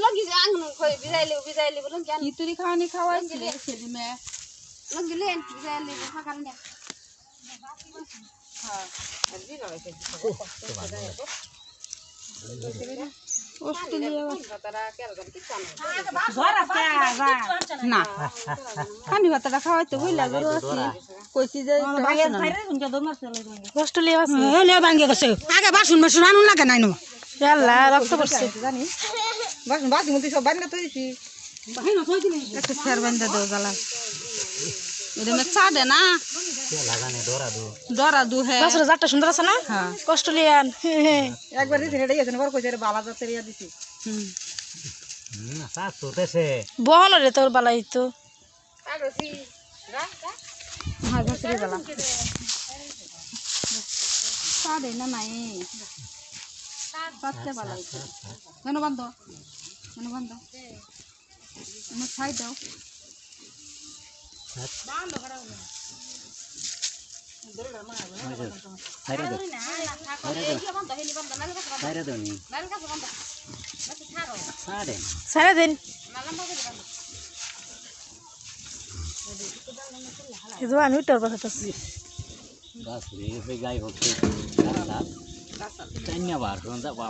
লঙ্গি যে আঙুন কই বিজাইলে বলুন কেন ইতুরি খাওয়ানি খাওয়াইছিলে সেদি মে লঙ্গি লেন বিজাইলে ফাঁকাল না হ্যাঁ দি না না খানি ভাতটা খাওয়াইতে বইলা গরু আছে কইছি যে অস্ট্রেলিয়া আছে হলে ভাঙ্গে গেছে আগে বাসন বাসন আনুন লাগে নাই নো আল্লাহ রক্ত পড়ছে জানি বাসন বাসন মধ্যে সব বান্না তৈছি বাহিনা কই দিলে একটু ফের বান্ধা দাও গালা এর মে ছাড়ে না লাগানে ডরা দু হে বাসরা জাতটা সুন্দর আছে না হ্যাঁ অস্ট্রেলিয়ান একবার দিছি রেডি আছে বড় কইছে বালা জাতের ইয়া দিছি না সাত তোতেছে বহল রে তোর বালাই তো আগছি রা হ্যাঁ ঘসরে বালা ছাড়ে না নাই সাতটা বালা কেন বন্ধ আমার ছাই দাও সারা দিন ಇದು ಅನ್ವಿಟ್ಟವ್ರು ಬರ್ತದೆ गाय होते धन्यवाद बाबा